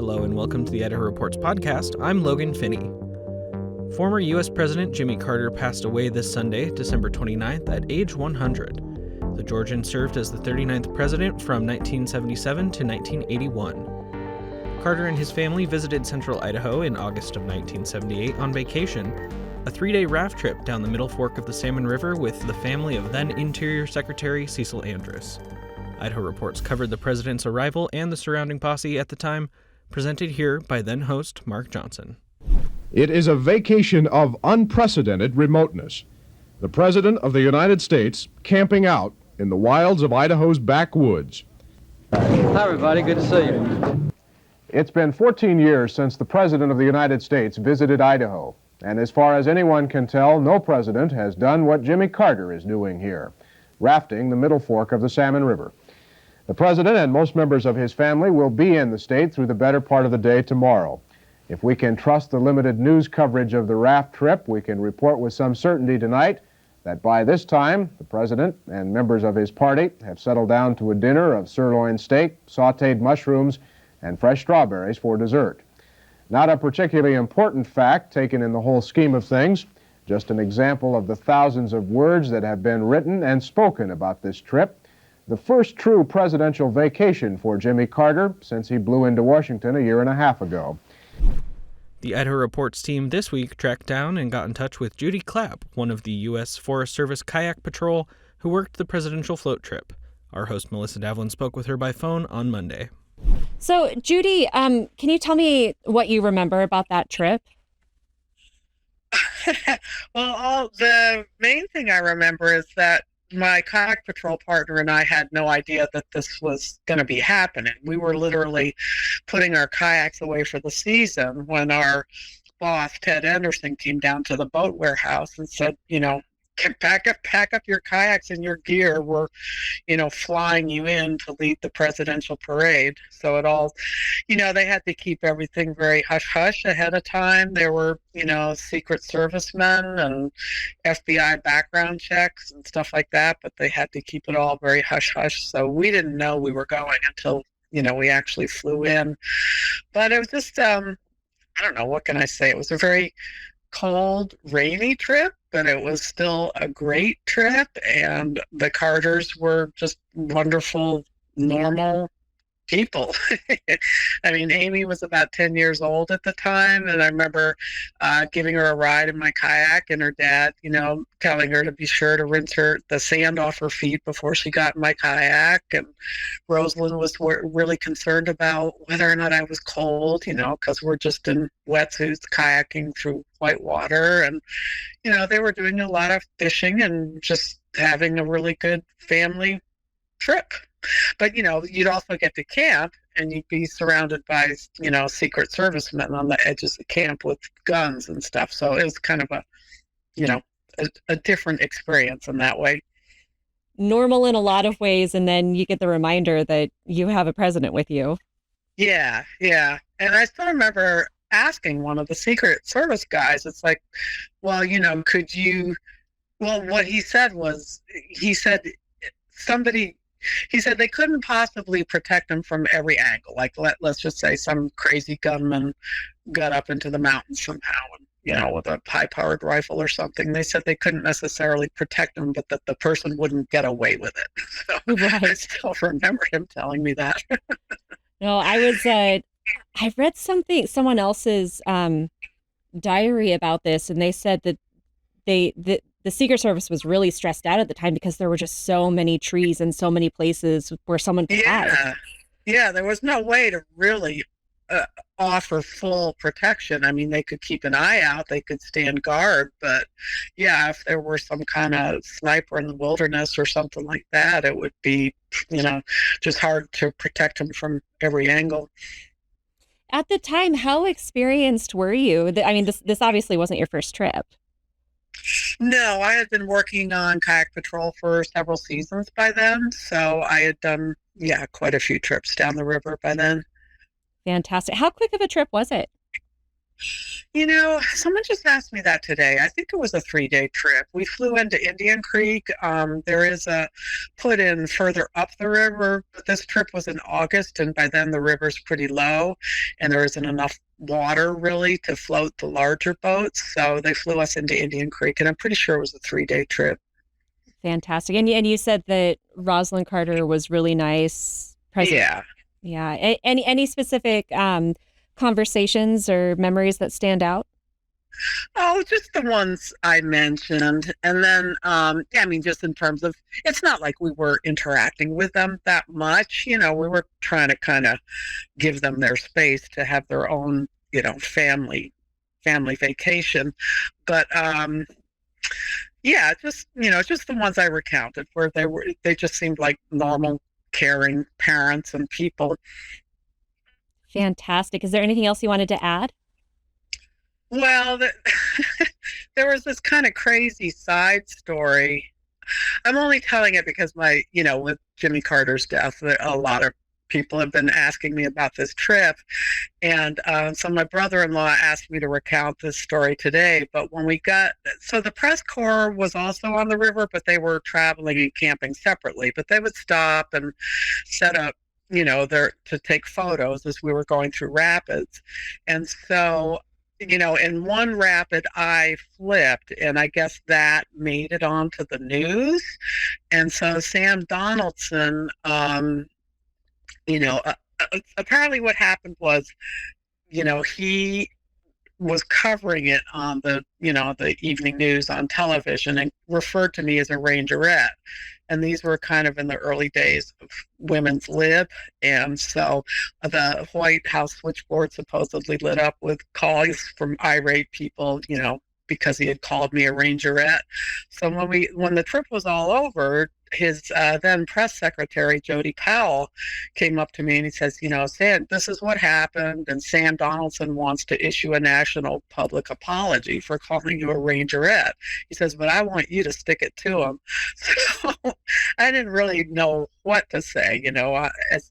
Hello and welcome to the Idaho Reports podcast. I'm Logan Finney. Former U.S. President Jimmy Carter passed away this Sunday, December 29th, at age 100. The Georgian served as the 39th president from 1977 to 1981. Carter and his family visited central Idaho in August of 1978 on vacation, a 3-day raft trip down the middle fork of the Salmon River with the family of then Interior Secretary Cecil Andrus. Idaho Reports covered the president's arrival and the surrounding posse at the time, presented here by then-host Mark Johnson. It is a vacation of unprecedented remoteness. The President of the United States camping out in the wilds of Idaho's backwoods. Hi, everybody. Good to see you. It's been 14 years since the President of the United States visited Idaho, and as far as anyone can tell, no president has done what Jimmy Carter is doing here, rafting the middle fork of the Salmon River. The President and most members of his family will be in the state through the better part of the day tomorrow. If we can trust the limited news coverage of the raft trip, we can report with some certainty tonight that by this time, the President and members of his party have settled down to a dinner of sirloin steak, sautéed mushrooms, and fresh strawberries for dessert. Not a particularly important fact taken in the whole scheme of things, just an example of the thousands of words that have been written and spoken about this trip. The first true presidential vacation for Jimmy Carter since he blew into Washington a year and a half ago. The Idaho Reports team this week tracked down and got in touch with Judy Clapp, one of the U.S. Forest Service Kayak Patrol, who worked the presidential float trip. Our host Melissa Davlin spoke with her by phone on Monday. So, Judy, can you tell me what you remember about that trip? Well, the main thing I remember is that my kayak patrol partner and I had no idea that this was going to be happening. We were literally putting our kayaks away for the season when our boss, Ted Anderson, came down to the boat warehouse and said, pack up your kayaks and your gear. We're, flying you in to lead the presidential parade. So it all, they had to keep everything very hush-hush ahead of time. There were, Secret Servicemen and FBI background checks and stuff like that, but they had to keep it all very hush-hush. So we didn't know we were going until, we actually flew in. But it was just, I don't know, what can I say? It was a very cold, rainy trip, but it was still a great trip, and the Carters were just wonderful, normal people. I mean, Amy was about 10 years old at the time, and I remember giving her a ride in my kayak, and her dad, telling her to be sure to rinse the sand off her feet before she got in my kayak. And Rosalind was really concerned about whether or not I was cold, because we're just in wetsuits kayaking through white water. And, they were doing a lot of fishing and just having a really good family trip. But, you'd also get to camp and you'd be surrounded by, Secret Servicemen on the edges of camp with guns and stuff. So it was kind of a different experience in that way. Normal in a lot of ways, and then you get the reminder that you have a president with you. Yeah. And I still remember asking one of the Secret Service guys, it's like, well, could you, what he said was, he said they couldn't possibly protect him from every angle. Like, let's just say some crazy gunman got up into the mountains somehow and, with a high-powered rifle or something. They said they couldn't necessarily protect him, but that the person wouldn't get away with it. So right. I still remember him telling me that. No, I read someone else's diary about this, and they said that the Secret Service was really stressed out at the time because there were just so many trees and so many places where someone could hide. Yeah, there was no way to really offer full protection. I mean, they could keep an eye out, they could stand guard, but yeah, if there were some kind of sniper in the wilderness or something like that, it would be, just hard to protect them from every angle. At the time, how experienced were you? I mean, this obviously wasn't your first trip. No, I had been working on Kayak Patrol for several seasons by then, so I had done, quite a few trips down the river by then. Fantastic. How quick of a trip was it? Someone just asked me that today. I think it was a 3-day trip. We flew into Indian Creek. There is a put in further up the river, but this trip was in August, and by then the river's pretty low, and there isn't enough water really to float the larger boats. So they flew us into Indian Creek, and I'm pretty sure it was a 3-day trip. Fantastic. And you said that Rosalind Carter was really nice. Yeah. Yeah. Any specific conversations or memories that stand out? Oh, just the ones I mentioned. And then, just in terms of, it's not like we were interacting with them that much. We were trying to kind of give them their space to have their own, family vacation. But, just the ones I recounted where they just seemed like normal, caring parents and people. Fantastic. Is there anything else you wanted to add? Well, there was this kind of crazy side story. I'm only telling it because with Jimmy Carter's death, a lot of people have been asking me about this trip. And so my brother-in-law asked me to recount this story today. But so the press corps was also on the river, but they were traveling and camping separately. But they would stop and set up to take photos as we were going through rapids. And so, in one rapid, I flipped, and I guess that made it onto the news. And so Sam Donaldson, apparently what happened was, he was covering it on the evening news on television and referred to me as a rangerette. And these were kind of in the early days of women's lib. And so the White House switchboard supposedly lit up with calls from irate people, because he had called me a rangerette. So when the trip was all over, his then press secretary, Judy Clapp, came up to me and he says, Sam, this is what happened, and Sam Donaldson wants to issue a national public apology for calling you a rangerette. He says, but I want you to stick it to him. So I didn't really know what to say.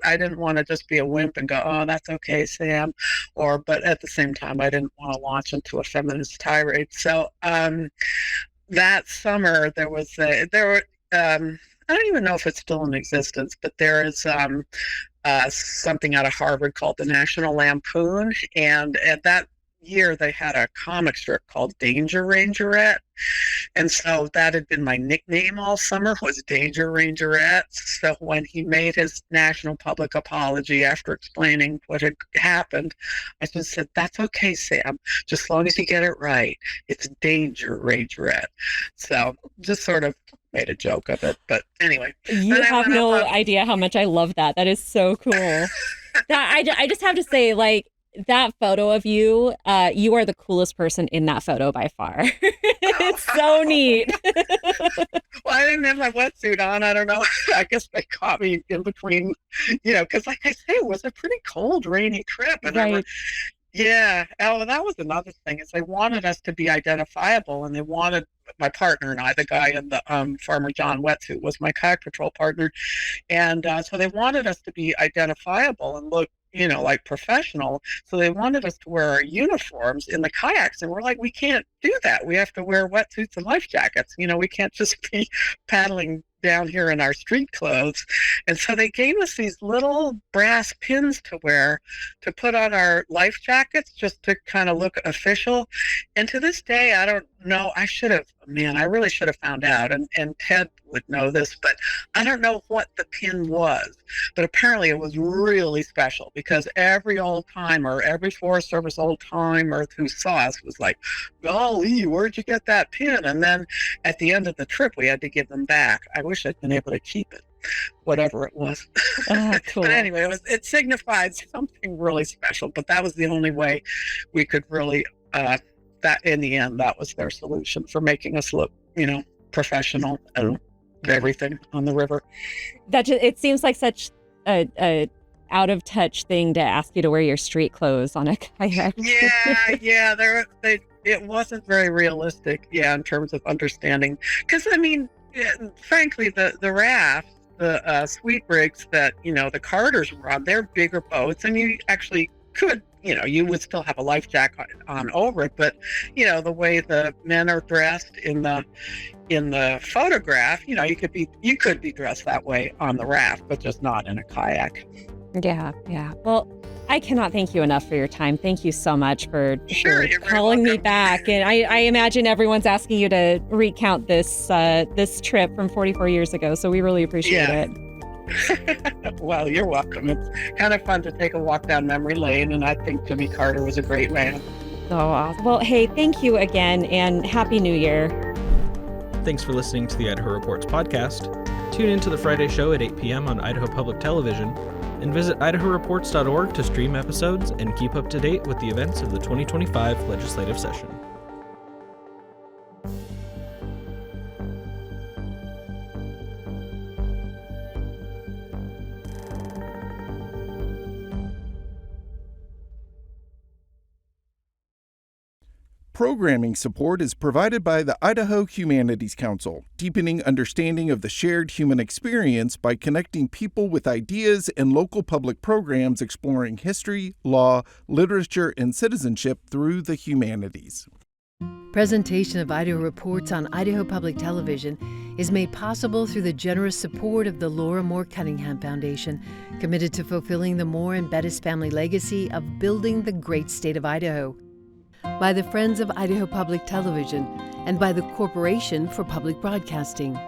I didn't want to just be a wimp and go, oh, that's okay, Sam. But at the same time, I didn't want to launch into a feminist tirade. So that summer, I don't even know if it's still in existence, but there is something out of Harvard called the National Lampoon. And at that year, they had a comic strip called Danger Rangerette. And so that had been my nickname all summer, was Danger Rangerette. So when he made his national public apology after explaining what had happened, I just said, that's okay, Sam, just as long as you get it right. It's Danger Rangerette. So just sort of made a joke of it. But anyway. You have no idea how much I love that. That is so cool. I just have to say, that photo of you, you are the coolest person in that photo by far. It's so neat. Well, I didn't have my wetsuit on. I don't know. I guess they caught me in between, because like I say, it was a pretty cold, rainy trip. And right. Yeah. Oh, that was another thing, is they wanted us to be identifiable, and they wanted my partner and I, the guy in the Farmer John wetsuit was my kayak patrol partner. And so they wanted us to be identifiable and look, like professional. So they wanted us to wear our uniforms in the kayaks. And we're like, we can't do that. We have to wear wetsuits and life jackets. We can't just be paddling down here in our street clothes. And so they gave us these little brass pins to wear to put on our life jackets, just to kind of look official. And to this day, I don't know. I really should have found out. And Ted would know this, but I don't know what the pin was. But apparently it was really special, because every old timer, every Forest Service old timer who saw us was like, golly, where'd you get that pin? And then at the end of the trip, we had to give them back. I wish I'd been able to keep it, whatever it was. Cool. But anyway, it signified something really special. But that was the only way we could really, that in the end, that was their solution for making us look, professional and everything on the river. It seems like such a out of touch thing to ask you to wear your street clothes on a kayak. Yeah. It wasn't very realistic. Yeah, in terms of understanding, because frankly, the raft, the sweet rigs that the Carters were on, they're bigger boats, and you actually could you would still have a life jacket on over it, but the way the men are dressed in the photograph, you could be dressed that way on the raft, but just not in a kayak. Yeah. Well, I cannot thank you enough for your time. Thank you so much for calling me back. And I imagine everyone's asking you to recount this trip from 44 years ago. So we really appreciate it. Well, you're welcome. It's kind of fun to take a walk down memory lane, and I think Jimmy Carter was a great man. Oh, awesome. Well, hey, thank you again, and Happy New Year. Thanks for listening to the Idaho Reports podcast. Tune in to the Friday show at 8 p.m. on Idaho Public Television, and visit idahoreports.org to stream episodes and keep up to date with the events of the 2025 legislative session. Programming support is provided by the Idaho Humanities Council, deepening understanding of the shared human experience by connecting people with ideas and local public programs exploring history, law, literature, and citizenship through the humanities. Presentation of Idaho Reports on Idaho Public Television is made possible through the generous support of the Laura Moore Cunningham Foundation, committed to fulfilling the Moore and Bettis family legacy of building the great state of Idaho, by the Friends of Idaho Public Television, and by the Corporation for Public Broadcasting.